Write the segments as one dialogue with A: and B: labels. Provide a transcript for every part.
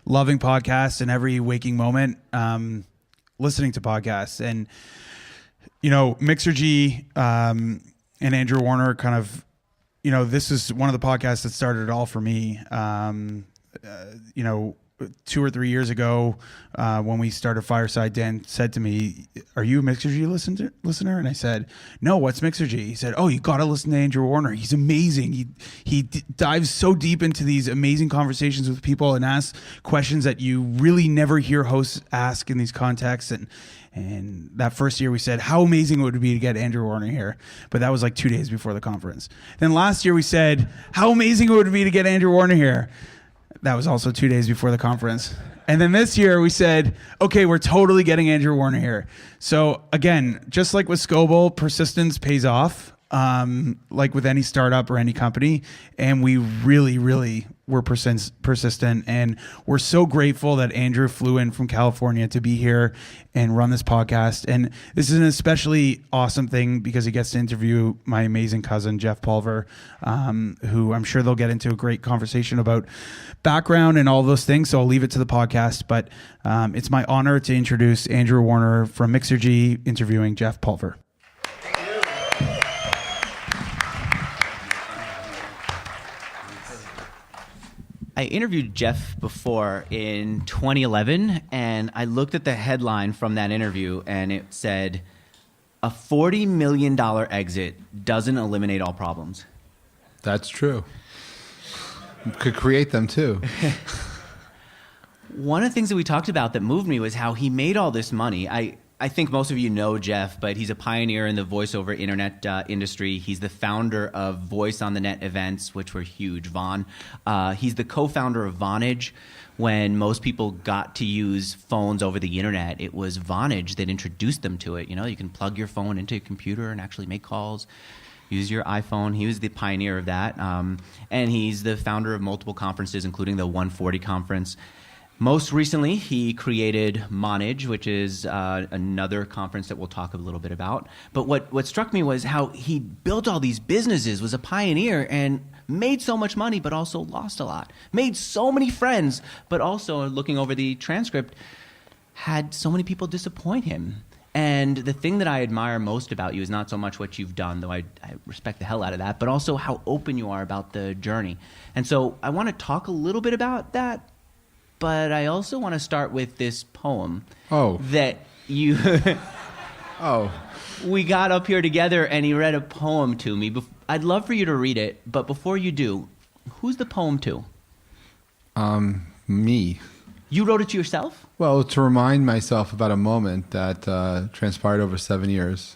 A: loving podcasts and every waking moment listening to podcasts. And, mixergy and Andrew Warner kind of, this is one of the podcasts that started it all for me. 2 or 3 years ago, when we started Fireside, Dan said to me, "Are you a mixergy listener?" And I said, "No, what's mixergy?" He said, "Oh, you got to listen to Andrew Warner. He's amazing. He dives so deep into these amazing conversations with people and asks questions that you really never hear hosts ask in these contexts." And that first year we said, how amazing it would be to get Andrew Warner here. But that was like 2 days before the conference. Then last year we said, how amazing it would be to get Andrew Warner here. That was also 2 days before the conference. And then this year we said, okay, we're totally getting Andrew Warner here. So again, just like with Scoble, persistence pays off, like with any startup or any company. And we really, really were persistent. And we're so grateful that Andrew flew in from California to be here and run this podcast. And this is an especially awesome thing because he gets to interview my amazing cousin, Jeff Pulver, who I'm sure they'll get into a great conversation about background and all those things. So I'll leave it to the podcast. But it's my honor to introduce Andrew Warner from Mixergy interviewing Jeff Pulver.
B: I interviewed Jeff before in 2011, and I looked at the headline from that interview, and it said, "A $40 million exit doesn't eliminate all problems."
C: That's true. Could create them too.
B: One of the things that we talked about that moved me was how he made all this money. I think most of you know Jeff, but he's a pioneer in the voice-over internet industry. He's the founder of Voice on the Net events, which were huge, Vaughn. He's the co-founder of Vonage. When most people got to use phones over the internet, it was Vonage that introduced them to it. You can plug your phone into a computer and actually make calls, use your iPhone. He was the pioneer of that. And he's the founder of multiple conferences, including the 140 conference. Most recently, he created Monage, which is another conference that we'll talk a little bit about. But what struck me was how he built all these businesses, was a pioneer, and made so much money, but also lost a lot. Made so many friends, but also, looking over the transcript, had so many people disappoint him. And the thing that I admire most about you is not so much what you've done, though I respect the hell out of that, but also how open you are about the journey. And so I want to talk a little bit about that. But I also want to start with this poem that you... We got up here together and he read a poem to me. I'd love for you to read it, but before you do, who's the poem to?
C: Me.
B: You wrote it to yourself?
C: Well, to remind myself about a moment that transpired over 7 years.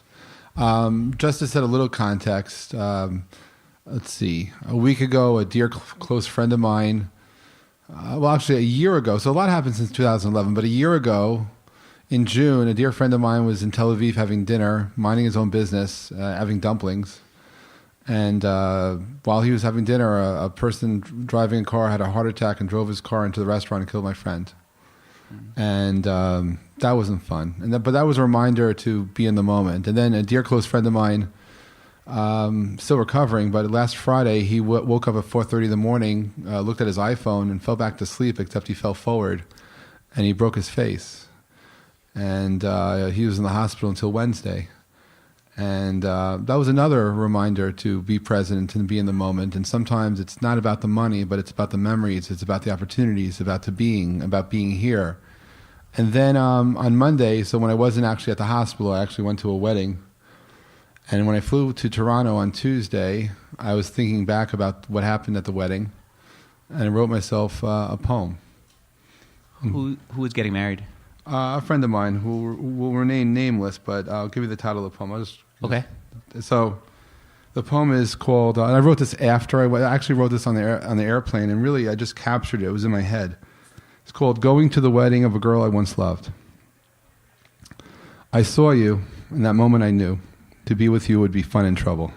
C: Just to set a little context, let's see. A week ago, a dear close friend of mine... actually, a year ago. So a lot happened since 2011. But a year ago, in June, a dear friend of mine was in Tel Aviv having dinner, minding his own business, having dumplings. And while he was having dinner, a person driving a car had a heart attack and drove his car into the restaurant and killed my friend. And that wasn't fun. But that was a reminder to be in the moment. And then a dear close friend of mine, still recovering, but last Friday he woke up at 4:30 in the morning, looked at his iPhone and fell back to sleep, except he fell forward and he broke his face. And he was in the hospital until Wednesday. And that was another reminder to be present and be in the moment. And sometimes it's not about the money, but it's about the memories, it's about the opportunities, about being here. And then on Monday, so when I wasn't actually at the hospital, I actually went to a wedding. And when I flew to Toronto on Tuesday, I was thinking back about what happened at the wedding, and I wrote myself a poem.
B: Who was getting married?
C: A friend of mine who will remain nameless, but I'll give you the title of the poem.
B: Okay.
C: So the poem is called, and I wrote this after, I actually wrote this on the airplane, and really I just captured it. It was in my head. It's called Going to the Wedding of a Girl I Once Loved. I saw you, in that moment I knew. To be with you would be fun and trouble.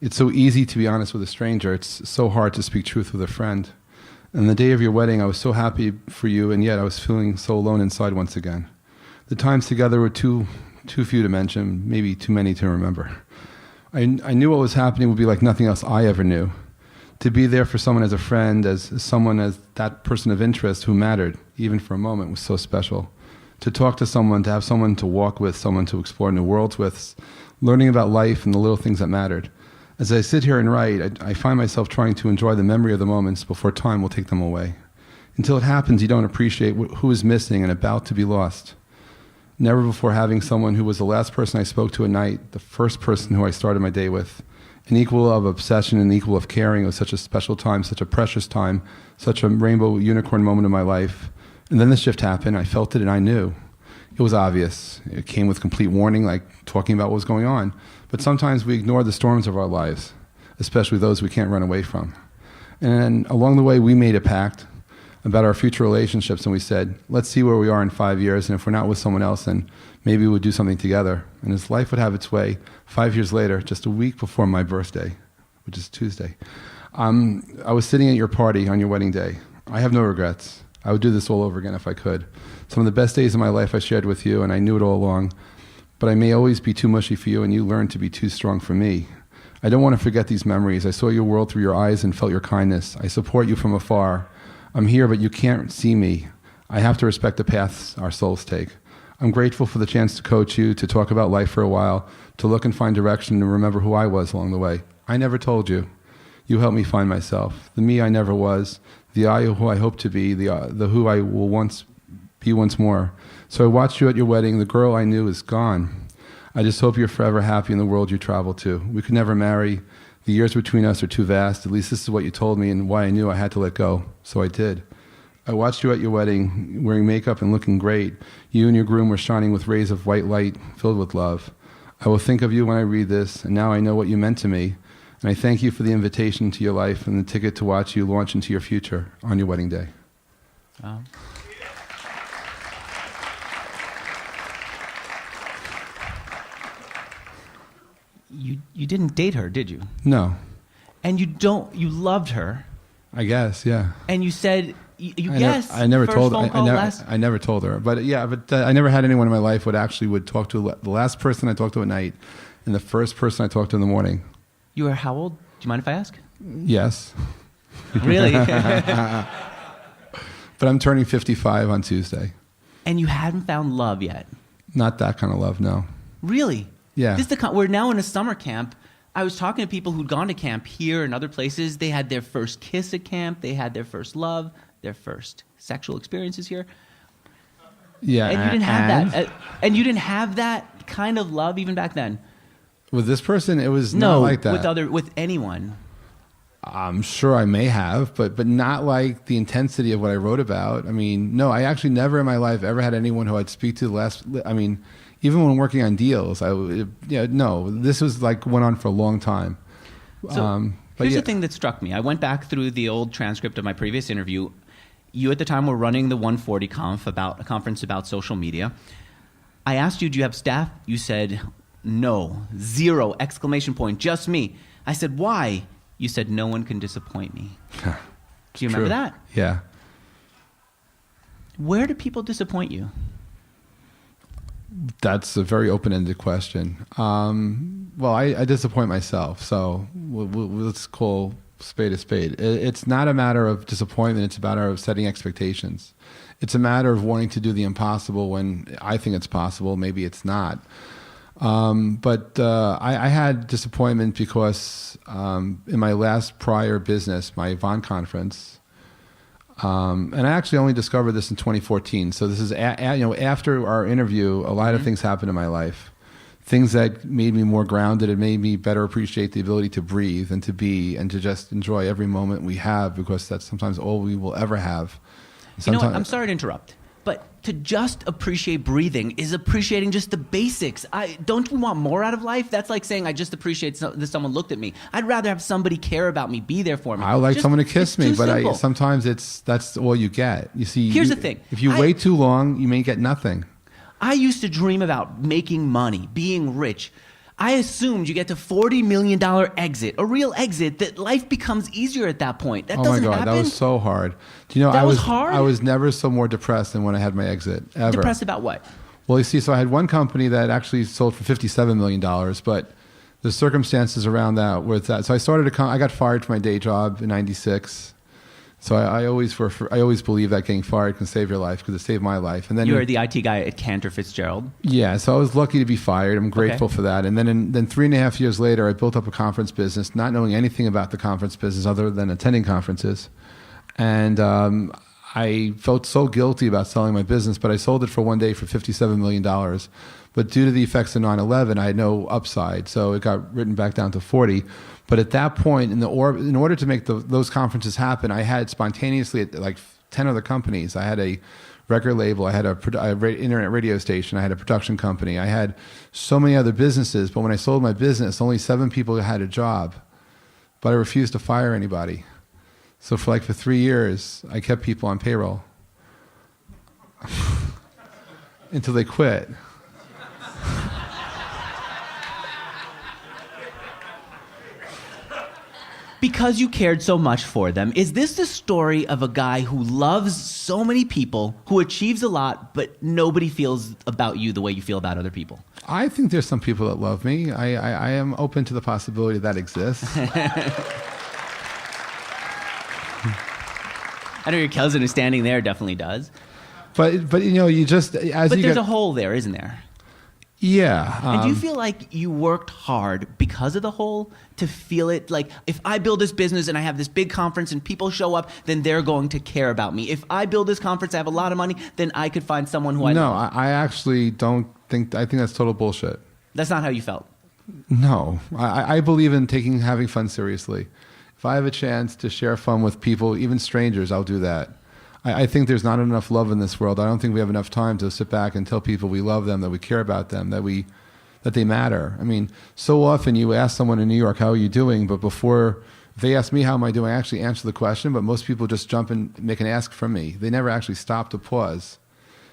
C: It's so easy to be honest with a stranger. It's so hard to speak truth with a friend. And the day of your wedding, I was so happy for you, and yet I was feeling so alone inside once again. The times together were too few to mention, maybe too many to remember. I knew what was happening would be like nothing else I ever knew. To be there for someone as a friend, as someone, as that person of interest who mattered, even for a moment, was so special. To talk to someone, to have someone to walk with, someone to explore new worlds with, learning about life and the little things that mattered. As I sit here and write, I find myself trying to enjoy the memory of the moments before time will take them away. Until it happens, you don't appreciate who is missing and about to be lost. Never before having someone who was the last person I spoke to at night, the first person who I started my day with, an equal of obsession and equal of caring. It was such a special time, such a precious time, such a rainbow unicorn moment in my life. And then the shift happened. I felt it and I knew. It was obvious. It came with complete warning, like talking about what was going on. But sometimes we ignore the storms of our lives, especially those we can't run away from. And along the way, we made a pact about our future relationships, and we said, let's see where we are in 5 years, and if we're not with someone else, then maybe we'll do something together. And as life would have its way, 5 years later, just a week before my birthday, which is Tuesday, I was sitting at your party on your wedding day. I have no regrets. I would do this all over again if I could. Some of the best days of my life I shared with you, and I knew it all along, but I may always be too mushy for you, and you learned to be too strong for me. I don't want to forget these memories. I saw your world through your eyes and felt your kindness. I support you from afar. I'm here, but you can't see me. I have to respect the paths our souls take. I'm grateful for the chance to coach you, to talk about life for a while, to look and find direction and remember who I was along the way. I never told you. You helped me find myself, the me I never was, the I who I hope to be, the who I will once be once more. So I watched you at your wedding. The girl I knew is gone. I just hope you're forever happy in the world you travel to. We could never marry. The years between us are too vast. At least this is what you told me and why I knew I had to let go. So I did. I watched you at your wedding, wearing makeup and looking great. You and your groom were shining with rays of white light filled with love. I will think of you when I read this, and now I know what you meant to me. And I thank you for the invitation to your life and the ticket to watch you launch into your future on your wedding day.
B: Wow. You didn't date her, did you?
C: No.
B: And you loved her.
C: I guess, yeah.
B: And you said, you
C: I
B: guessed.
C: I never
B: first
C: told.
B: phone call last.
C: I never told her. But yeah, I never had anyone in my life would talk to the last person I talked to at night, and the first person I talked to in the morning.
B: You were how old? Do you mind if I ask?
C: Yes.
B: Really?
C: But I'm turning 55 on Tuesday.
B: And you hadn't found love yet?
C: Not that kind of love, no.
B: Really?
C: Yeah.
B: We're now in a summer camp. I was talking to people who'd gone to camp here and other places. They had their first kiss at camp. They had their first love, their first sexual experiences here.
C: Yeah.
B: And you didn't have that. And you didn't have that kind of love even back then?
C: With this person, it was not like that.
B: With anyone.
C: I'm sure I may have, but not like the intensity of what I wrote about. I mean, no, I actually never in my life ever had anyone who I'd speak to even when working on deals, this was like went on for a long time.
B: So here's the thing that struck me. I went back through the old transcript of my previous interview. You at the time were running the 140 conference about social media. I asked you, do you have staff? You said, no, 0, exclamation point, just me. I said, why? You said, no one can disappoint me. Do you remember that?
C: Yeah.
B: Where do people disappoint you?
C: That's a very open-ended question. Well, I disappoint myself, so let's call spade a spade. It's not a matter of disappointment. It's a matter of setting expectations. It's a matter of wanting to do the impossible when I think it's possible. Maybe it's not. But I had disappointment because in my last prior business, my Yvonne conference, and I actually only discovered this in 2014. So this is after our interview, a lot of things happened in my life. Things that made me more grounded. It made me better appreciate the ability to breathe and to be and to just enjoy every moment we have, because that's sometimes all we will ever have.
B: You know what? I'm sorry to interrupt, but to just appreciate breathing is appreciating just the basics. Don't we want more out of life? That's like saying I just appreciate that someone looked at me. I'd rather have somebody care about me, be there for me.
C: I like someone to kiss me, but sometimes that's all you get. You see,
B: here's the thing.
C: If you wait too long, you may get nothing.
B: I used to dream about making money, being rich. I assumed you get to $40 million exit, a real exit, that life becomes easier at that point. That doesn't happen. Oh my God,
C: that was so hard. Do you know,
B: that was hard?
C: I was never so more depressed than when I had my exit, ever.
B: Depressed about what?
C: Well, you see, so I had one company that actually sold for $57 million, but the circumstances around that was that. So I started I got fired from my day job in '96. So I always believe that getting fired can save your life because it saved my life. And then
B: You were the IT guy at Cantor Fitzgerald.
C: Yeah, so I was lucky to be fired. I'm grateful for that. And then 3.5 years later, I built up a conference business, not knowing anything about the conference business other than attending conferences. And I felt so guilty about selling my business, but I sold it for one day for $57 million. But due to the effects of 9/11, I had no upside, so it got written back down to 40. But at that point, in order to make those conferences happen, I had spontaneously like 10 other companies. I had a record label, I had a internet radio station, I had a production company, I had so many other businesses. But when I sold my business, only 7 people had a job. But I refused to fire anybody. So for 3 years, I kept people on payroll until they quit.
B: Because you cared so much for them, is this the story of a guy who loves so many people, who achieves a lot, but nobody feels about you the way you feel about other people?
C: I think there's some people that love me. I am open to the possibility that exists.
B: I know your cousin is standing there, definitely does.
C: But you just as
B: But
C: you
B: there's
C: get,
B: a hole there, isn't there?
C: yeah.
B: And do you feel like you worked hard because of the hole to feel it? Like, if I build this business and I have this big conference and people show up, then they're going to care about me. If I build this conference, I have a lot of money, then I could find someone who I
C: No,
B: love.
C: I actually don't think. I think that's total bullshit.
B: That's not how you felt.
C: No, I believe in having fun seriously. If I have a chance to share fun with people, even strangers, I'll do that. I think there's not enough love in this world. I don't think we have enough time to sit back and tell people we love them, that we care about them, that they matter. I mean, so often you ask someone in New York, how are you doing? But before they ask me how am I doing, I actually answer the question, but most people just jump and make an ask from me. They never actually stop to pause.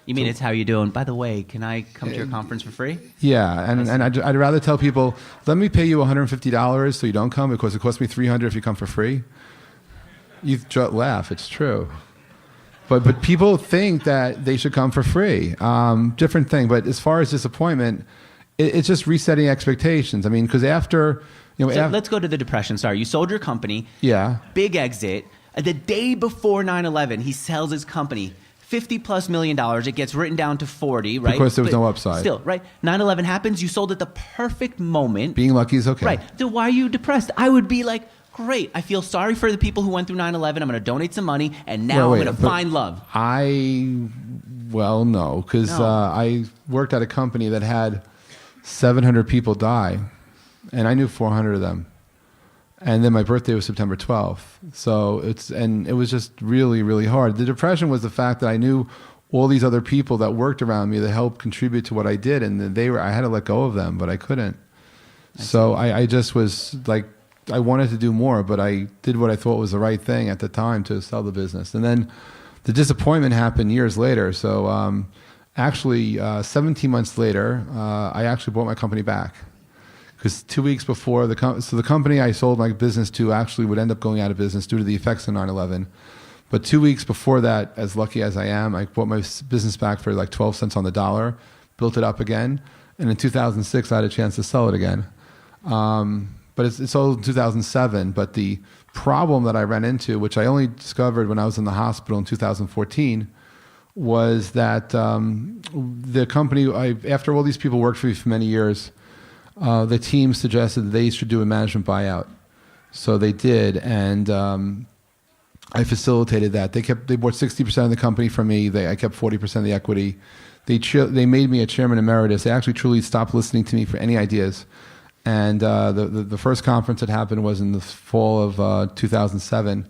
B: You mean it's how you doing? By the way, can I come to your conference for free?
C: Yeah, and I'd rather tell people, let me pay you $150 so you don't come because it costs me $300 if you come for free. You laugh, it's true. But people think that they should come for free. Different thing. But as far as disappointment, it's just resetting expectations. I mean, because after,
B: let's go to the depression. Sorry, you sold your company.
C: Yeah.
B: Big exit. The day before 9/11, he sells his company. $50+ million. It gets written down to 40, right?
C: Because there was no upside.
B: Still, right? 9/11 happens. You sold at the perfect moment.
C: Being lucky is okay.
B: Right. So why are you depressed? I would be like, great. I feel sorry for the people who went through 9/11. I'm going to donate some money, and now I'm going to find love.
C: No, because I worked at a company that had 700 people die, and I knew 400 of them. And then my birthday was September 12th. So it was just really, really hard. The depression was the fact that I knew all these other people that worked around me that helped contribute to what I did, and I had to let go of them, but I couldn't. So I just was like, I wanted to do more, but I did what I thought was the right thing at the time to sell the business. And then the disappointment happened years later. So actually, 17 months later, I actually bought my company back. Because 2 weeks before, the company I sold my business to actually would end up going out of business due to the effects of 9/11. But 2 weeks before that, as lucky as I am, I bought my business back for like 12 cents on the dollar, built it up again, and in 2006, I had a chance to sell it again. But it sold in 2007. But the problem that I ran into, which I only discovered when I was in the hospital in 2014, was that the company, after all these people worked for me for many years, the team suggested that they should do a management buyout. So they did, and I facilitated that. They bought 60% of the company from me. I kept 40% of the equity. They made me a chairman emeritus. They actually truly stopped listening to me for any ideas. And the first conference that happened was in the fall of 2007.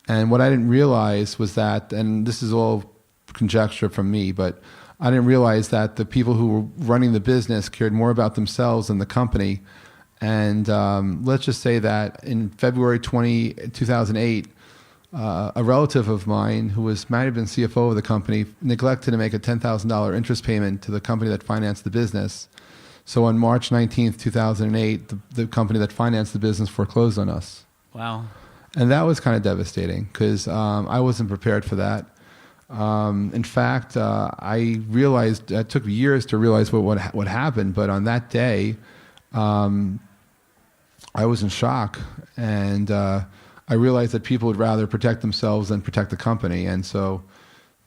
C: And what I didn't realize was that, and this is all conjecture from me, but I didn't realize that the people who were running the business cared more about themselves than the company. And let's just say that in February 2008, a relative of mine who might have been CFO of the company neglected to make a $10,000 interest payment to the company that financed the business. So on March 19th, 2008, the company that financed the business foreclosed on us.
B: Wow.
C: And that was kind of devastating because I wasn't prepared for that. In fact, I realized, it took years to realize what happened, but on that day, I was in shock, and I realized that people would rather protect themselves than protect the company, and so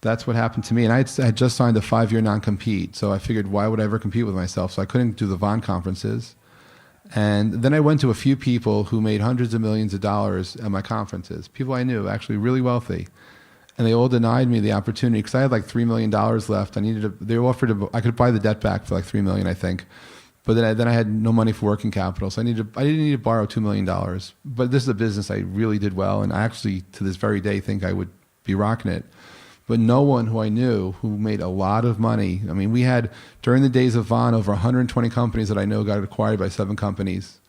C: that's what happened to me. And I had just signed a 5-year non-compete, so I figured, why would I ever compete with myself? So I couldn't do the Vaughn conferences. And then I went to a few people who made hundreds of millions of dollars at my conferences, people I knew, actually really wealthy. And they all denied me the opportunity because I had like $3 million left. They offered I could buy the debt back for like $3 million, I think. But then I had no money for working capital, so I didn't need to borrow $2 million. But this is a business I really did well, and I actually, to this very day, think I would be rocking it. But no one who I knew who made a lot of money. I mean, we had, during the days of Vaughn, over 120 companies that I know got acquired by 7 companies.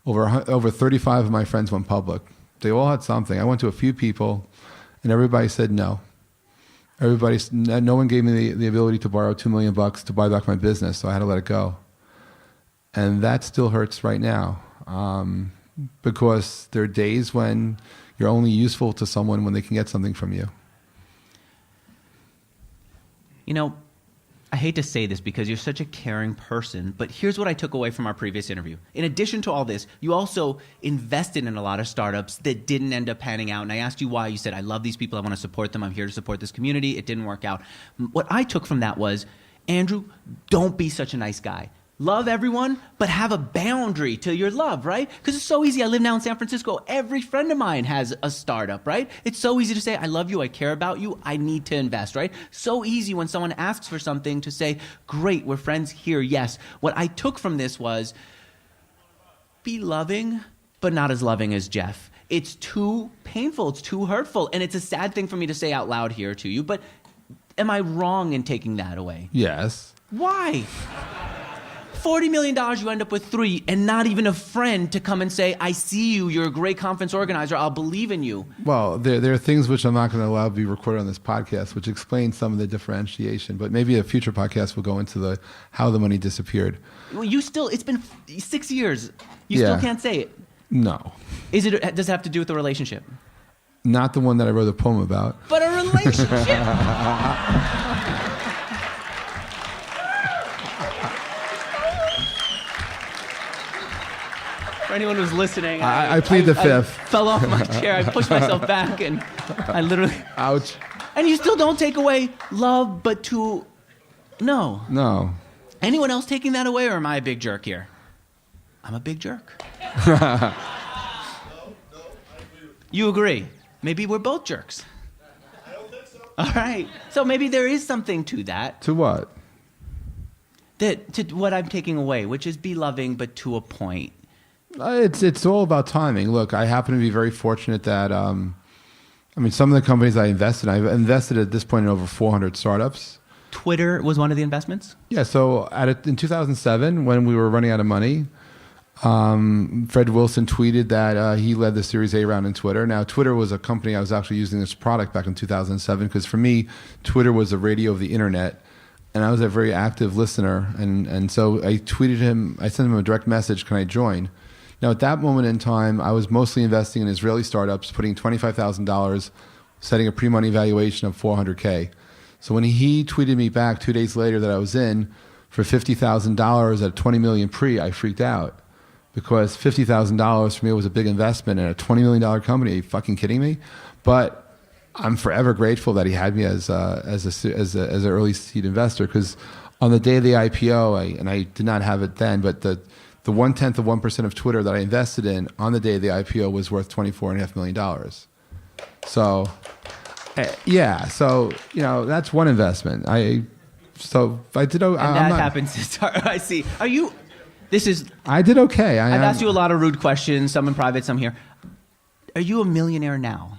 C: Over 35 of my friends went public. They all had something. I went to a few people, and everybody said no. No one gave me the ability to borrow $2 million to buy back my business, so I had to let it go. And that still hurts right now, because there are days when you're only useful to someone when they can get something from you.
B: You know, I hate to say this because you're such a caring person, but here's what I took away from our previous interview. In addition to all this, you also invested in a lot of startups that didn't end up panning out. And I asked you why. You said, I love these people. I want to support them. I'm here to support this community. It didn't work out. What I took from that was, Andrew, don't be such a nice guy. Love everyone, but have a boundary to your love, right? Because it's so easy. I live now in San Francisco. Every friend of mine has a startup, right? It's so easy to say, I love you, I care about you, I need to invest, right? So easy when someone asks for something to say, great, we're friends here, yes. What I took from this was, be loving, but not as loving as Jeff. It's too painful, it's too hurtful, and it's a sad thing for me to say out loud here to you, but am I wrong in taking that away?
C: Yes.
B: Why? $40 million, you end up with 3, and not even a friend to come and say, I see you, you're a great conference organizer, I'll believe in you.
C: Well, there are things which I'm not going to allow to be recorded on this podcast, which explain some of the differentiation. But maybe a future podcast will go into how the money disappeared.
B: Well, it's been 6 years. You still can't say it.
C: No.
B: Does it have to do with the relationship?
C: Not the one that I wrote a poem about.
B: But a relationship. For anyone who's listening,
C: I plead the fifth.
B: I fell off my chair. I pushed myself back, and I literally...
C: Ouch.
B: And you still don't take away love, but to... No. Anyone else taking that away, or am I a big jerk here? I'm a big jerk. You agree? Maybe we're both jerks.
D: I don't think so.
B: All right. So maybe there is something to that.
C: To what?
B: To what I'm taking away, which is be loving, but to a point.
C: It's all about timing. Look, I happen to be very fortunate that, some of the companies I've invested at this point in over 400 startups.
B: Twitter was one of the investments?
C: Yeah, so in 2007, when we were running out of money, Fred Wilson tweeted that he led the Series A round in Twitter. Now, Twitter was a company I was actually using this product back in 2007 because for me, Twitter was the radio of the internet. And I was a very active listener. And so I tweeted him, I sent him a direct message, can I join? Now, at that moment in time, I was mostly investing in Israeli startups, putting $25,000, setting a pre-money valuation of $400K. So when he tweeted me back 2 days later that I was in for $50,000 at $20 million pre, I freaked out because $50,000 for me was a big investment in a $20 million company. Are you fucking kidding me? But I'm forever grateful that he had me as an early seed investor because on the day of the IPO, and I did not have it then, but the 0.1% of Twitter that I invested in on the day of the IPO was worth $24.5 million. So, yeah. So, that's one investment. I did. And
B: that happens to start. I see.
C: I did okay.
B: I've asked you a lot of rude questions, some in private, some here. Are you a millionaire now?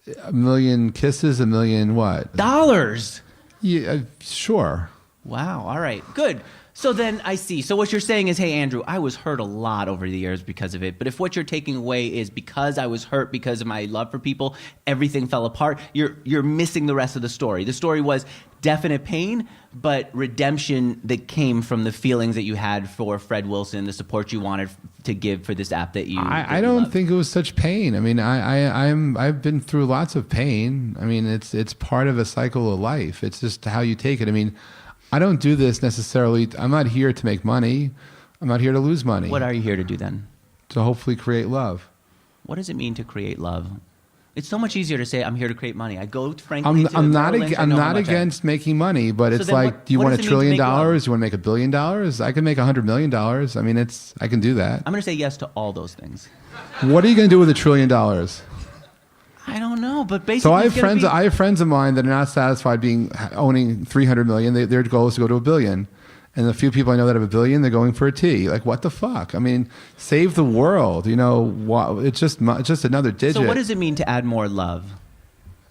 C: $1 million kisses, $1 million what?
B: Dollars.
C: Yeah, sure.
B: Wow. All right. Good. So then I see. So what you're saying is, hey, Andrew, I was hurt a lot over the years because of it. But if what you're taking away is because I was hurt because of my love for people, everything fell apart, you're missing the rest of the story. The story was definite pain, but redemption that came from the feelings that you had for Fred Wilson, the support you wanted to give for this app that you
C: I don't think it was such pain. I mean, I've been through lots of pain. I mean, it's part of a cycle of life. It's just how you take it. I mean, I don't do this necessarily. I'm not here to make money. I'm not here to lose money.
B: What are you here to do then?
C: to hopefully create love.
B: What does it mean to create love? It's so much easier to say, I'm here to create money. I go, frankly, to
C: I'm not,
B: Merrill Lynch, I
C: I'm
B: know how
C: not
B: much
C: against making money, but
B: So
C: it's
B: then
C: like, do you
B: what
C: want $1
B: does it mean to
C: trillion?
B: make love?
C: Do you want to make $1 billion? I can make $100 million. I mean, I can do that.
B: I'm going to say yes to all those things.
C: What are you going to do with $1 trillion?
B: I don't know, but basically,
C: So I have
B: it's gonna
C: friends.
B: be-
C: I have friends of mine that are not satisfied owning 300 million. Their goal is to go to $1 billion. And the few people I know that have $1 billion, they're going for a T. Like, what the fuck? I mean, save the world. It's just another digit.
B: So what does it mean to add more love?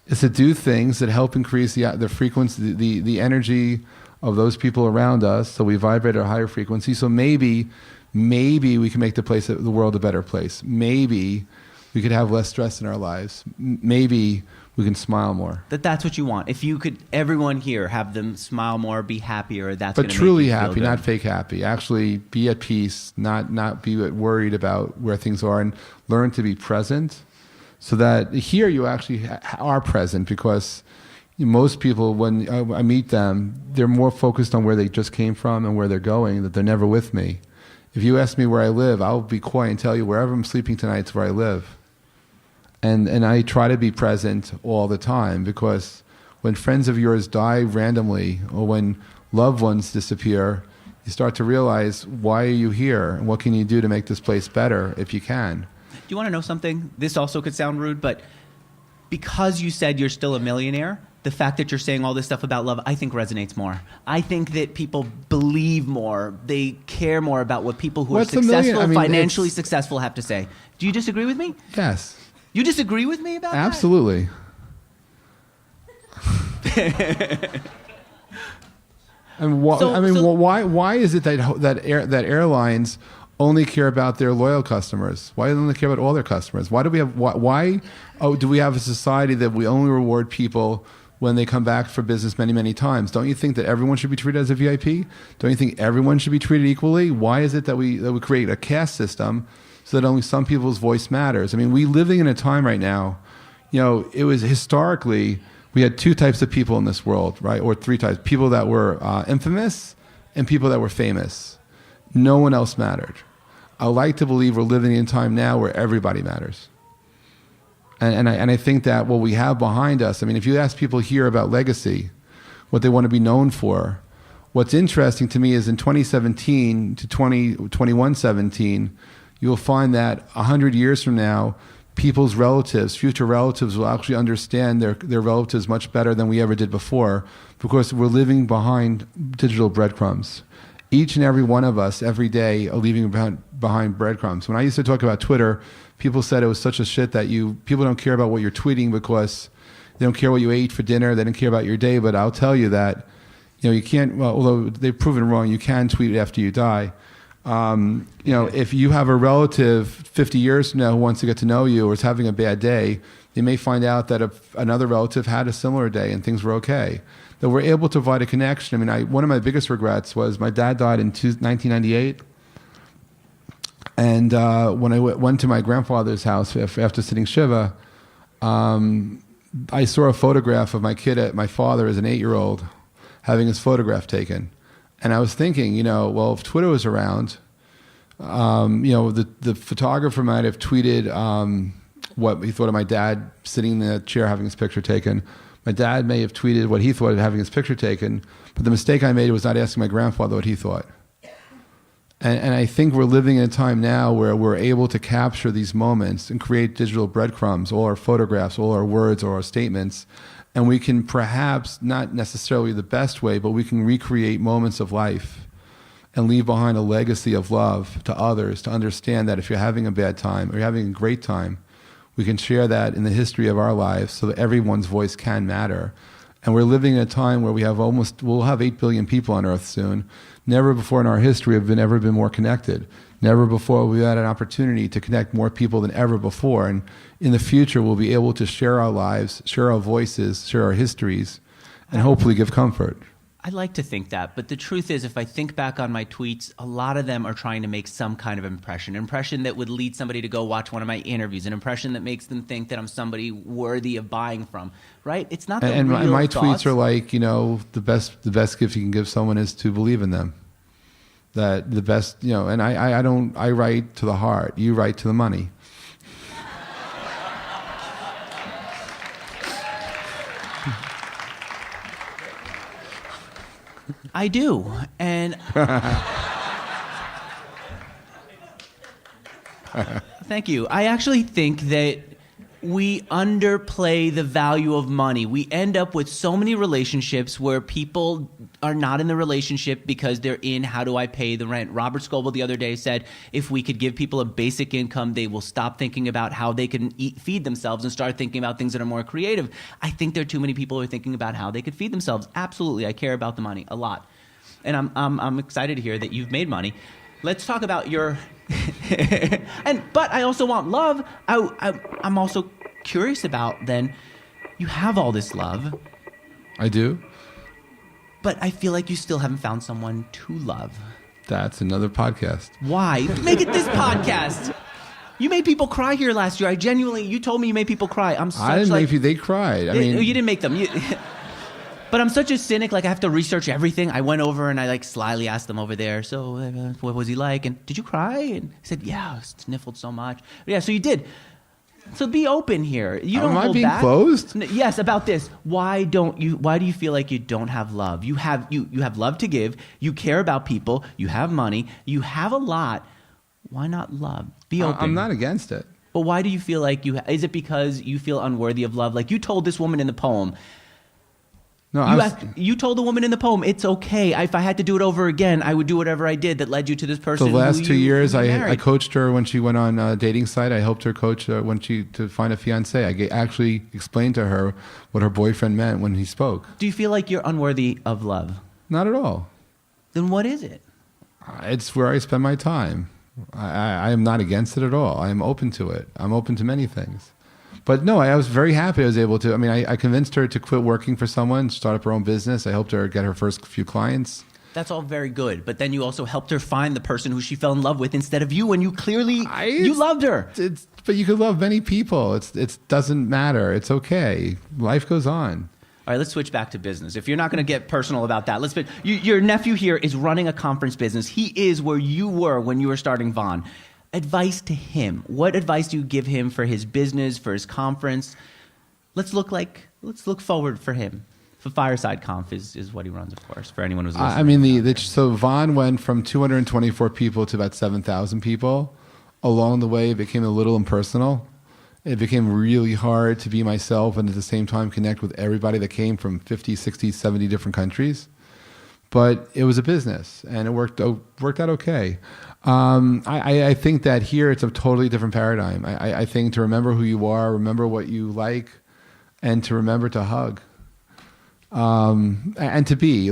C: It's to do things that help increase the frequency, the energy of those people around us, so we vibrate at a higher frequency. So maybe we can make the world a better place. Maybe we could have less stress in our lives. Maybe we can smile more.
B: That's what you want. If you could, everyone here, have them smile more, be happier, that's
C: But
B: gonna
C: truly
B: make you feel
C: happy,
B: good.
C: not fake happy. Actually be at peace, not be worried about where things are, and learn to be present so that here you actually are present, because most people, when I meet them, they're more focused on where they just came from and where they're going, that they're never with me. If you ask me where I live, I'll be quiet and tell you wherever I'm sleeping tonight is where I live. And I try to be present all the time, because when friends of yours die randomly, or when loved ones disappear, you start to realize, why are you here? And what can you do to make this place better if you can?
B: Do you want to know something? This also could sound rude, but because you said you're still a millionaire, the fact that you're saying all this stuff about love, I think resonates more. I think that people believe more. They care more about what people who
C: What's
B: are
C: a million?
B: successful,
C: I mean,
B: financially successful have to say. Do you disagree with me?
C: Yes,
B: You disagree with me about
C: absolutely. And why is it that airlines only care about their loyal customers? Why do they only care about all their customers? Why do we have a society that we only reward people when they come back for business many, many times? Don't you think that everyone should be treated as a VIP? Don't you think everyone should be treated equally? Why is it that we create a caste system so that only some people's voice matters? I mean, we living in a time right now, it was historically, we had two types of people in this world, right? Or three types. People that were infamous and people that were famous. No one else mattered. I like to believe we're living in a time now where everybody matters. And I think that what we have behind us, I mean, if you ask people here about legacy, what they want to be known for, what's interesting to me is in 2017 to 2117, you'll find that 100 years from now, people's relatives, future relatives, will actually understand their relatives much better than we ever did before, because we're living behind digital breadcrumbs. Each and every one of us, every day, are leaving behind breadcrumbs. When I used to talk about Twitter, people said it was such a shit that people don't care about what you're tweeting because they don't care what you ate for dinner, they don't care about your day. But I'll tell you that, you can't, although they've proven wrong, you can tweet after you die. If you have a relative 50 years from now who wants to get to know you or is having a bad day, they may find out that another relative had a similar day and things were okay. That we're able to provide a connection. I mean, one of my biggest regrets was my dad died in 1998. And when I went to my grandfather's house after sitting Shiva, I saw a photograph of my father as an 8-year-old having his photograph taken. And I was thinking, if Twitter was around, the photographer might have tweeted what he thought of my dad sitting in the chair having his picture taken. My dad may have tweeted what he thought of having his picture taken, but the mistake I made was not asking my grandfather what he thought. And I think we're living in a time now where we're able to capture these moments and create digital breadcrumbs, all our photographs, all our words, or our statements, and we can perhaps, not necessarily the best way, but we can recreate moments of life and leave behind a legacy of love to others, to understand that if you're having a bad time or you're having a great time, we can share that in the history of our lives so that everyone's voice can matter. And we're living in a time where we'll have 8 billion people on Earth soon. Never before in our history have we ever been more connected. Never before we've had an opportunity to connect more people than ever before. And in the future, we'll be able to share our lives, share our voices, share our histories, and hopefully give comfort.
B: I like to think that, but the truth is, if I think back on my tweets, a lot of them are trying to make some kind of impression that would lead somebody to go watch one of my interviews, an impression that makes them think that I'm somebody worthy of buying from, right? It's not the
C: and
B: real
C: my
B: thoughts.
C: tweets are like, the best gift you can give someone is to believe in them. that the best, and I write to the heart. You write to the money.
B: I do. And thank you. I actually think that we underplay the value of money. We end up with so many relationships where people are not in the relationship because they're in, how do I pay the rent? Robert Scoble the other day said, if we could give people a basic income, they will stop thinking about how they can feed themselves and start thinking about things that are more creative. I think there are too many people who are thinking about how they could feed themselves. Absolutely. I care about the money a lot. And I'm excited to hear that you've made money. Let's talk about your... but I also want love. I'm also curious about, then, you have all this love.
C: I do.
B: But I feel like you still haven't found someone to love.
C: That's another podcast.
B: Why? Make it this podcast. You made people cry here last year. You told me you made people cry.
C: I didn't make you, they cried.
B: You didn't make them. But I'm such a cynic, I have to research everything. I went over and I slyly asked them over there, so what was he like? And did you cry? And he said, yeah, I sniffled so much. Yeah, so you did. So be open here. You don't hold back.
C: Am I being closed?
B: Yes, about this. Why do you feel like you don't have love? You have love to give. You care about people. You have money. You have a lot. Why not love? Be open.
C: I'm not against it.
B: But why do you feel like is it because you feel unworthy of love? Like you told this woman in the poem,
C: no,
B: you told the woman in the poem, it's okay. If I had to do it over again, I would do whatever I did that led you to this person.
C: The last 2 years, I coached her when she went on a dating site. I helped her coach to find a fiance. I actually explained to her what her boyfriend meant when he spoke.
B: Do you feel like you're unworthy of love?
C: Not at all.
B: Then what is it?
C: It's where I spend my time. I am not against it at all. I am open to it. I'm open to many things. But no, I was very happy I was able to. I convinced her to quit working for someone, start up her own business. I helped her get her first few clients.
B: That's all very good. But then you also helped her find the person who she fell in love with instead of you, and you clearly you loved her.
C: But you could love many people. It doesn't matter. It's okay. Life goes on.
B: All right, let's switch back to business. If you're not going to get personal about that, your nephew here is running a conference business. He is where you were when you were starting Vaughn. Advice to him. What advice do you give him for his business, for his conference? Let's look forward for him. The Fireside Conf is what he runs, of course, for anyone who's listening.
C: So Vaughn went from 224 people to about 7,000 people. Along the way, it became a little impersonal. It became really hard to be myself and at the same time connect with everybody that came from 50, 60, 70 different countries. But it was a business, and it worked out okay. I think that here it's a totally different paradigm. I think to remember who you are, remember what you like, and to remember to hug. And to be,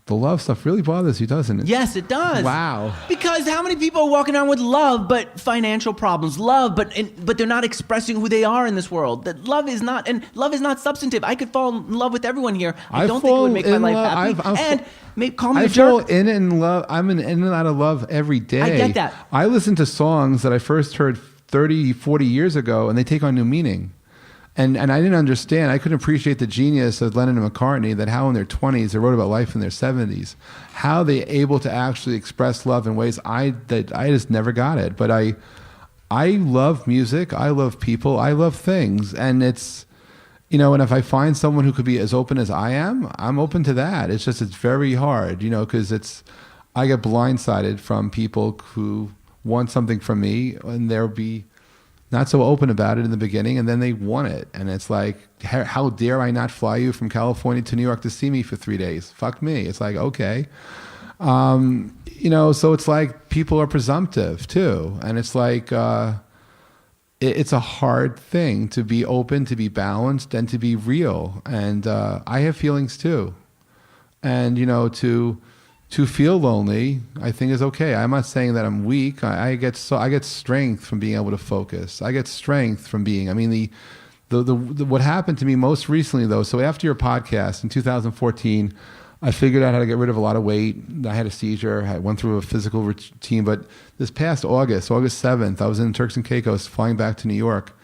C: the love stuff really bothers you, doesn't it?
B: Yes, it does.
C: Wow.
B: Because how many people are walking around with love but financial problems? Love, but they're not expressing who they are in this world. That love is not substantive. I could fall in love with everyone here. I don't think it would make my life happy. Call me a jerk.
C: I fall in and love. I'm in and out of love every day.
B: I get that.
C: I listen to songs that I first heard 30, 40 years ago, and they take on new meaning. And I didn't understand. I couldn't appreciate the genius of Lennon and McCartney, that how in their 20s they wrote about life in their 70s, how they able to actually express love in ways I just never got it. But I love music. I love people. I love things. And it's, and if I find someone who could be as open as I am, I'm open to that. It's very hard, because I get blindsided from people who want something from me, and they'll be not so open about it in the beginning, and then they want it. And it's like, how dare I not fly you from California to New York to see me for 3 days? Fuck me. It's like, okay. So it's like people are presumptive too. And it's like, it's a hard thing to be open, to be balanced, and to be real. And I have feelings too. And, to feel lonely, I think is okay. I'm not saying that I'm weak. I get strength from being able to focus. I get strength from being. What happened to me most recently though. So after your podcast in 2014, I figured out how to get rid of a lot of weight. I had a seizure. I went through a physical routine. But this past August 7th, I was in Turks and Caicos, flying back to New York.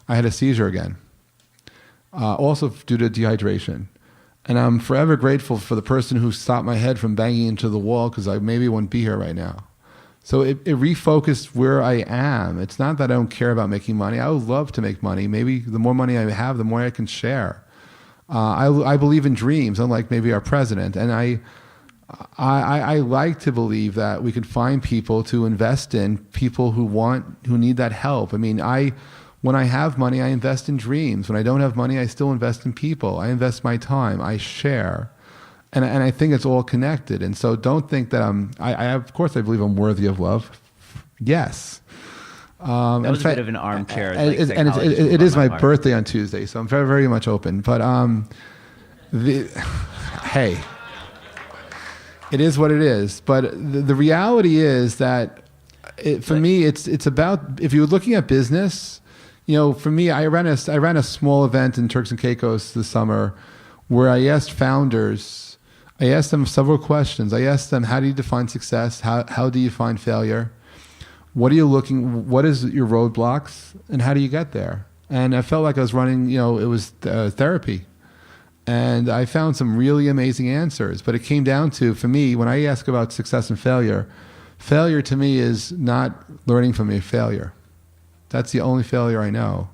C: I had a seizure again, also due to dehydration. And I'm forever grateful for the person who stopped my head from banging into the wall, because I maybe wouldn't be here right now. So it refocused where I am. It's not that I don't care about making money. I would love to make money. Maybe the more money I have, the more I can share. I believe in dreams, unlike maybe our president. And I like to believe that we can find people to invest in, people who need that help. I mean, when I have money, I invest in dreams. When I don't have money, I still invest in people. I invest my time. I share. And I think it's all connected. And so don't think that of course, I believe I'm worthy of love. Yes.
B: That was a bit of an armchair.
C: It is my birthday on Tuesday, so I'm very, very much open. But hey, it is what it is. But the reality is that for me, it's about, if you're looking at business, for me, I ran a small event in Turks and Caicos this summer where I asked founders. I asked them several questions. I asked them, how do you define success? How do you find failure? What is your roadblocks? And how do you get there? And I felt like I was running, it was therapy. And I found some really amazing answers. But it came down to, for me, when I ask about success and failure to me is not learning from your failure. That's the only failure I know.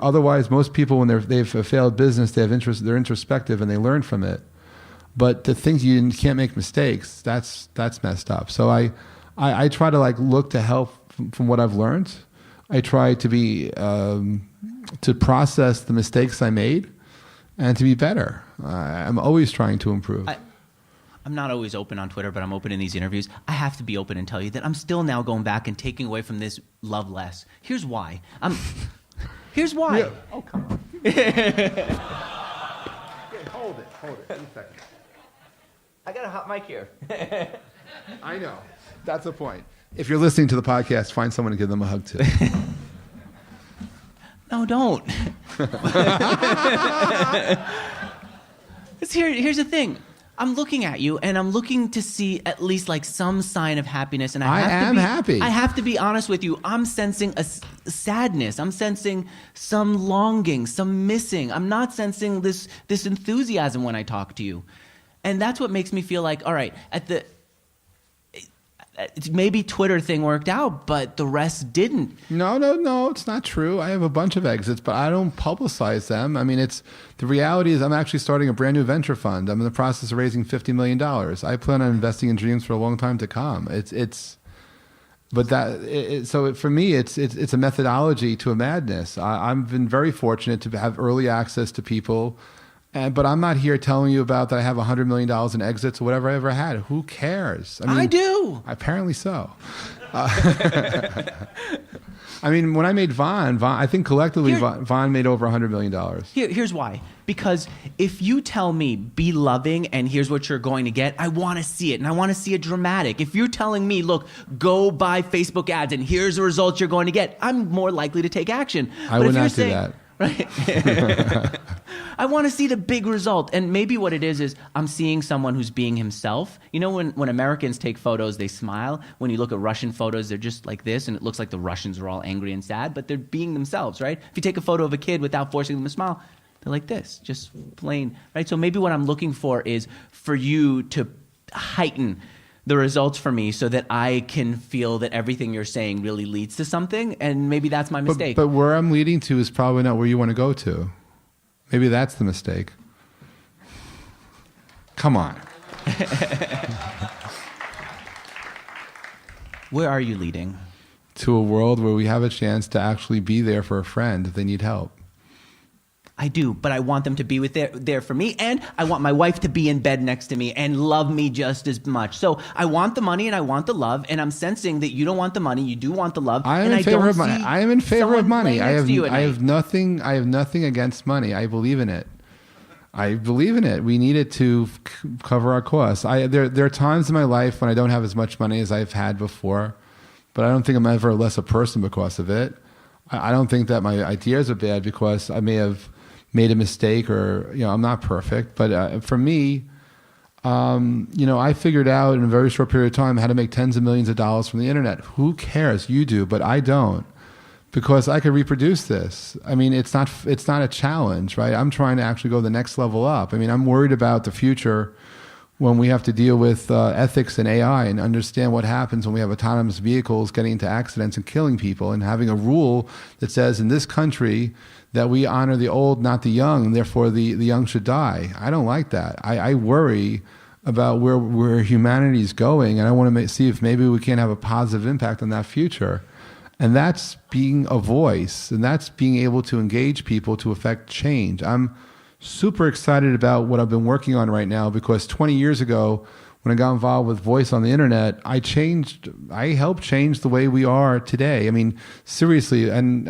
C: Otherwise, most people, when they've a failed business, they're introspective and they learn from it. But the things you can't make mistakes, that's messed up. So I try to look to help from what I've learned. I try to be to process the mistakes I made and to be better. I'm always trying to improve.
B: I'm not always open on Twitter, but I'm open in these interviews. I have to be open and tell you that I'm still now going back and taking away from this love less. Here's why. Here's why.
C: Yeah. Oh, come on. Okay, hold it. Give me a second.
B: I got a hot mic here.
C: I know. That's the point. If you're listening to the podcast, find someone to give them a hug to.
B: No, don't. Here's the thing. I'm looking at you, and I'm looking to see at least some sign of happiness. And I am happy. I have to be honest with you. I'm sensing a sadness. I'm sensing some longing, some missing. I'm not sensing this enthusiasm when I talk to you. And that's what makes me feel like, all right, maybe Twitter thing worked out, but the rest didn't.
C: No, it's not true. I have a bunch of exits, but I don't publicize them. I mean, the reality is I'm actually starting a brand new venture fund. I'm in the process of raising $50 million. I plan on investing in dreams for a long time to come. So for me, it's a methodology to a madness. I've been very fortunate to have early access to people. But I'm not here telling you about that I have $100 million in exits or whatever I ever had. Who cares?
B: I do.
C: Apparently so. I mean, when I made Vaughn, I think collectively Vaughn made over $100 million.
B: Here's why. Because if you tell me, be loving and here's what you're going to get, I want to see it, and I want to see it dramatic. If you're telling me, look, go buy Facebook ads and here's the results you're going to get, I'm more likely to take action.
C: I would not do that.
B: Right. I want to see the big result. And maybe what it is I'm seeing someone who's being himself. When Americans take photos, they smile. When you look at Russian photos, they're just like this, and it looks like the Russians are all angry and sad, but they're being themselves, right? If you take a photo of a kid without forcing them to smile, they're like this, just plain, right? So maybe what I'm looking for is for you to heighten the results for me so that I can feel that everything you're saying really leads to something, and maybe that's my mistake.
C: But where I'm leading to is probably not where you want to go to. Maybe that's the mistake. Come on.
B: Where are you leading?
C: To a world where we have a chance to actually be there for a friend if they need help.
B: I do, but I want them to be there for me, and I want my wife to be in bed next to me and love me just as much. So I want the money and I want the love, and I'm sensing that you don't want the money, you do want the love.
C: I am in favor of money. I am in favor of money. I have nothing against money. I believe in it. We need it to cover our costs. There are times in my life when I don't have as much money as I've had before, but I don't think I'm ever less a person because of it. I don't think that my ideas are bad because I may have made a mistake or, I'm not perfect. But for me, I figured out in a very short period of time how to make tens of millions of dollars from the internet. Who cares? You do, but I don't. because I could reproduce this. I mean, it's not a challenge, right? I'm trying to actually go the next level up. I mean, I'm worried about the future when we have to deal with ethics and AI and understand what happens when we have autonomous vehicles getting into accidents and killing people, and having a rule that says in this country that we honor the old, not the young, and therefore the young should die. I don't like that. I worry about where humanity is going, and I want to see if maybe we can have a positive impact on that future. And that's being a voice, and that's being able to engage people to affect change. I'm super excited about what I've been working on right now, because 20 years ago, when I got involved with voice on the internet, I helped change the way we are today. I mean, seriously, and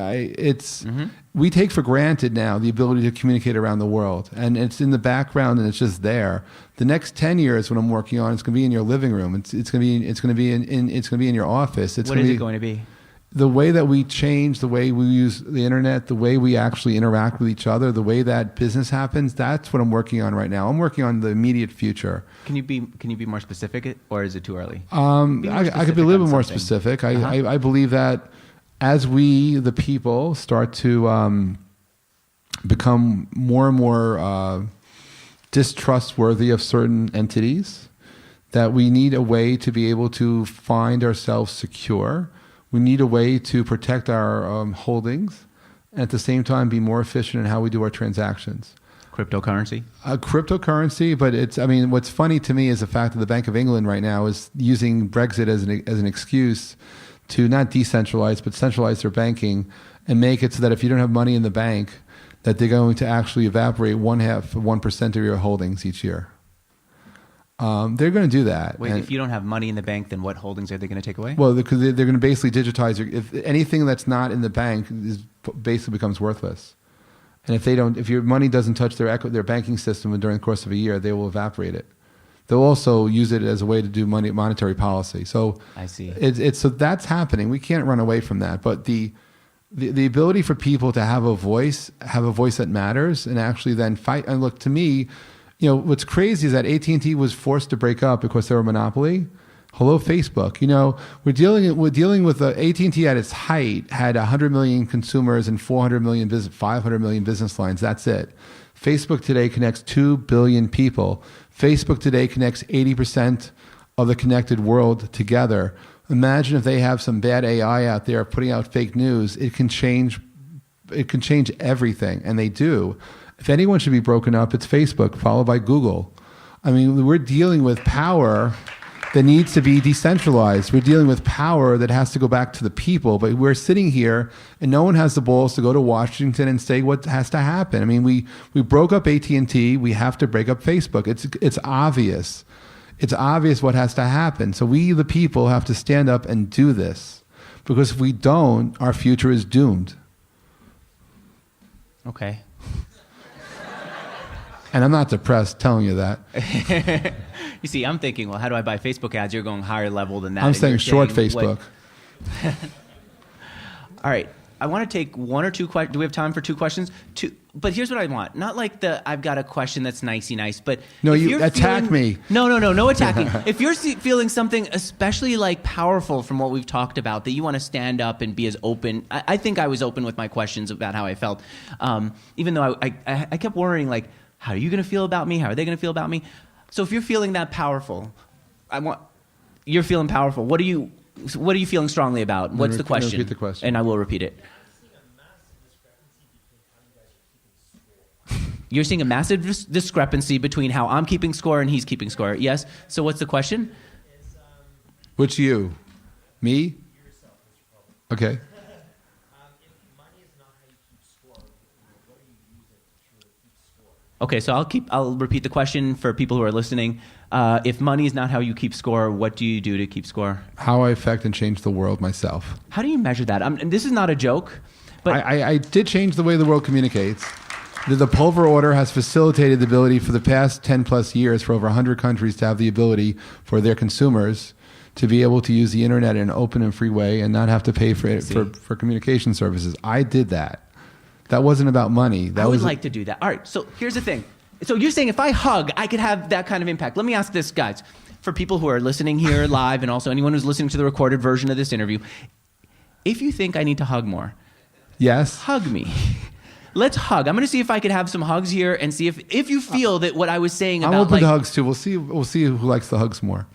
C: we take for granted now the ability to communicate around the world, and it's in the background and it's just there. The next 10 years, what I'm working on, it's going to be in your living room. It's going to be in your office.
B: What is it going to be?
C: The way that we change, the way we use the internet, the way we actually interact with each other, the way that business happens, that's what I'm working on right now. I'm working on the immediate future.
B: Can you be more specific, or is it too early?
C: I could be a little bit more specific. I believe that as we, the people, start to become more and more distrustworthy of certain entities, that we need a way to be able to find ourselves secure. We need a way to protect our holdings, and at the same time be more efficient in how we do our transactions.
B: Cryptocurrency?
C: Cryptocurrency, but what's funny to me is the fact that the Bank of England right now is using Brexit as an excuse to not decentralize, but centralize their banking and make it so that if you don't have money in the bank, that they're going to actually evaporate 1% of your holdings each year. They're going to do that.
B: Wait, if you don't have money in the bank, then what holdings are they going to take away?
C: Well, because they're going to basically digitize if anything that's not in the bank basically becomes worthless. And if your money doesn't touch their banking system during the course of a year, they will evaporate it. They'll also use it as a way to do monetary policy. So
B: I see.
C: So that's happening. We can't run away from that. But the ability for people to have a voice that matters, and actually then fight. And look, to me, what's crazy is that AT&T was forced to break up because they were a monopoly. Hello, Facebook. We're dealing with AT&T at its height had 100 million consumers and 500 million business lines. That's it. Facebook today connects 2 billion people. Facebook today connects 80% of the connected world together. Imagine if they have some bad AI out there putting out fake news. It can change everything, and they do. If anyone should be broken up, it's Facebook, followed by Google. We're dealing with power that needs to be decentralized. We're dealing with power that has to go back to the people. But we're sitting here, and no one has the balls to go to Washington and say what has to happen. We broke up AT&T. We have to break up Facebook. It's obvious. It's obvious what has to happen. So we, the people, have to stand up and do this. Because if we don't, our future is doomed.
B: Okay.
C: And I'm not depressed telling you that.
B: You see, I'm thinking, well, how do I buy Facebook ads? You're going higher level than that.
C: I'm saying short Facebook.
B: All right. I want to take one or two questions. Do we have time for two questions? But here's what I want. Not like I've got a question that's nicey nice, but
C: no, you attack me.
B: No attacking. If you're feeling something especially powerful from what we've talked about, that you want to stand up and be as open. I think I was open with my questions about how I felt, even though I kept worrying, how are you going to feel about me? How are they going to feel about me? So if you're feeling that powerful, you're feeling powerful. What are you feeling strongly about? What's the question?
C: Repeat the question.
B: And I will repeat it. You're seeing a massive discrepancy between how I'm keeping score and he's keeping score. Yes? So what's the question?
C: Which you? Me? Okay.
B: Okay, so I'll repeat the question for people who are listening. If money is not how you keep score, what do you do to keep score?
C: How I affect and change the world myself.
B: How do you measure that? And this is not a joke, but
C: I did change the way the world communicates. The Pulver Order has facilitated the ability for the past 10 plus years for over 100 countries to have the ability for their consumers to be able to use the internet in an open and free way and not have to pay for communication services. I did that. That wasn't about money.
B: I would like to do that. All right, so here's the thing. So you're saying if I hug, I could have that kind of impact. Let me ask this, guys. For people who are listening here live and also anyone who's listening to the recorded version of this interview, if you think I need to hug more,
C: Yes.
B: Hug me. Let's hug. I'm going to see if I could have some hugs here and see if you feel that what I was saying about
C: I'm open to hugs too. We'll see who likes the hugs more.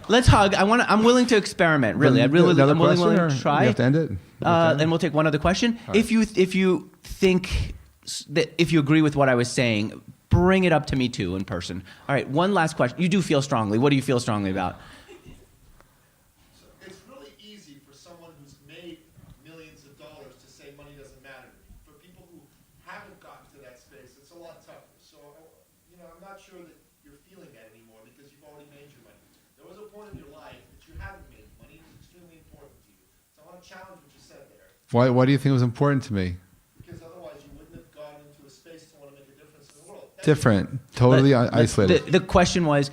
B: Let's hug. I'm willing to experiment. Really, I'm willing to try.
C: You have to end it.
B: And we'll take one other question.
C: Right.
B: If you think that if you agree with what I was saying, bring it up to me too in person. All right. One last question. You do feel strongly. What do you feel strongly about?
D: It's really easy for someone who's made millions of dollars to say money doesn't matter. For people who haven't gotten to that space, it's a lot tougher. So, I'm not sure that you're feeling that anymore because you've already made your money. There was a point in your life that you haven't made money. It was extremely important to you. So I want to challenge what you said there.
C: Why do you think it was important to me?
D: Because otherwise you wouldn't have gone into a space to want to make a difference in the world.
C: Different. Totally isolated.
B: The question was,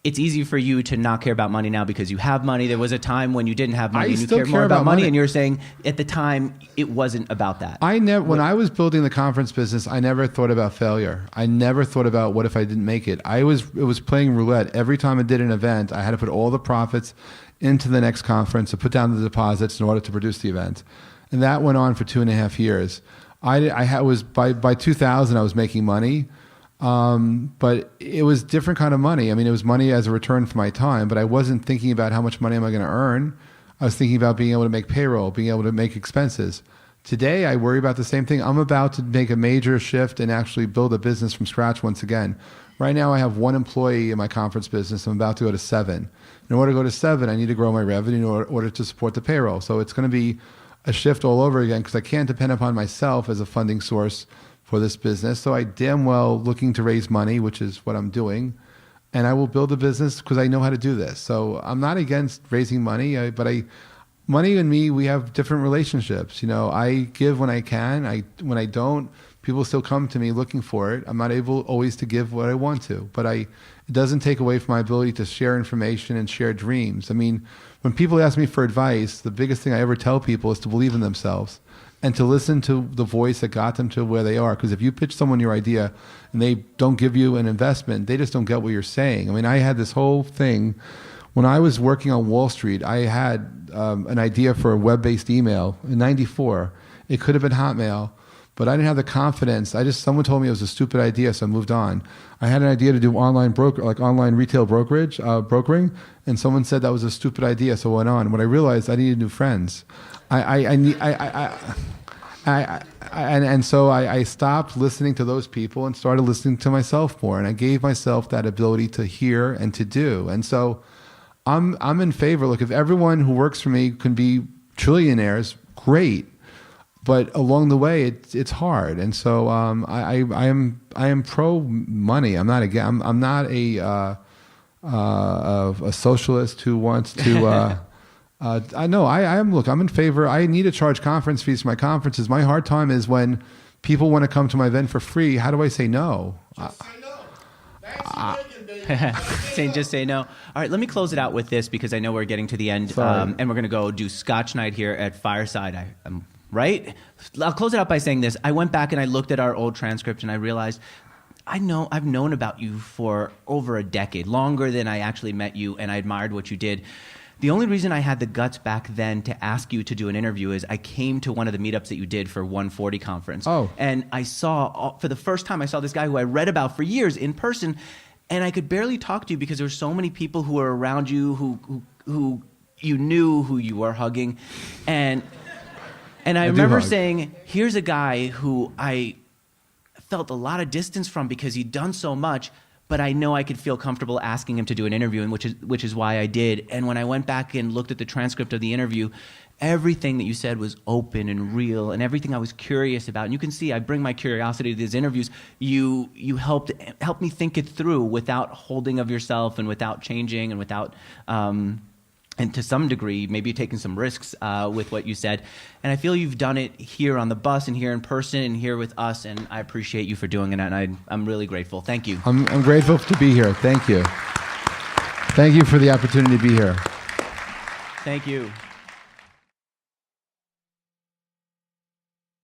B: it's easy for you to not care about money now because you have money. There was a time when you didn't have money and you cared more about money, and you're saying at the time it wasn't about that.
C: When I was building the conference business, I never thought about failure. I never thought about what if I didn't make it. It was playing roulette. Every time I did an event, I had to put all the profits into the next conference to put down the deposits in order to produce the event. And that went on for 2.5 years. By 2000, I was making money. But it was different kind of money. I mean, it was money as a return for my time, but I wasn't thinking about how much money am I going to earn. I was thinking about being able to make payroll, being able to make expenses. Today, I worry about the same thing. I'm about to make a major shift and actually build a business from scratch once again. Right now, I have 1 employee in my conference business. I'm about to go to 7. In order to go to 7, I need to grow my revenue in order to support the payroll. So it's going to be a shift all over again because I can't depend upon myself as a funding source for this business. So I damn well looking to raise money, which is what I'm doing. And I will build a business because I know how to do this. So I'm not against raising money, but money and me, we have different relationships. I give when I can. When I don't, people still come to me looking for it. I'm not able always to give what I want to, but it doesn't take away from my ability to share information and share dreams. I mean, when people ask me for advice, the biggest thing I ever tell people is to believe in themselves and to listen to the voice that got them to where they are. Because if you pitch someone your idea and they don't give you an investment, they just don't get what you're saying. I mean, I had this whole thing. When I was working on Wall Street, I had an idea for a web-based email in '94. It could have been Hotmail, but I didn't have the confidence. Someone told me it was a stupid idea, so I moved on. I had an idea to do online retail brokering, and someone said that was a stupid idea, so I went on. When I realized I needed new friends, and so I stopped listening to those people and started listening to myself more, and I gave myself that ability to hear and to do. And so I'm in favor. Look, if everyone who works for me can be trillionaires, great. But along the way, it's hard, and so I am pro money. I'm not a socialist who wants to. I know I am. Look, I'm in favor. I need to charge conference fees for my conferences. My hard time is when people want to come to my event for free. How do I say no?
D: Just say no. Thanks,
B: Just say no. All right, let me close it out with this because I know we're getting to the end, and we're going to go do Scotch night here at Fireside. Right? I'll close it out by saying this. I went back and I looked at our old transcript and I realized I've known about you for over a decade, longer than I actually met you, and I admired what you did. The only reason I had the guts back then to ask you to do an interview is I came to one of the meetups that you did for 140 conference.
C: Oh.
B: And I saw, for the first time, I saw this guy who I read about for years in person, and I could barely talk to you because there were so many people who were around you who you knew, who you were hugging. And I remember saying, here's a guy who I felt a lot of distance from because he'd done so much, but I know I could feel comfortable asking him to do an interview, and which is why I did. And when I went back and looked at the transcript of the interview, everything that you said was open and real, and everything I was curious about. And you can see I bring my curiosity to these interviews. You helped me think it through without holding of yourself and without changing and without... and to some degree, maybe taking some risks with what you said. And I feel you've done it here on the bus and here in person and here with us, and I appreciate you for doing it, and I'm really grateful. Thank you.
C: I'm grateful to be here. Thank you. Thank you for the opportunity to be here.
B: Thank you.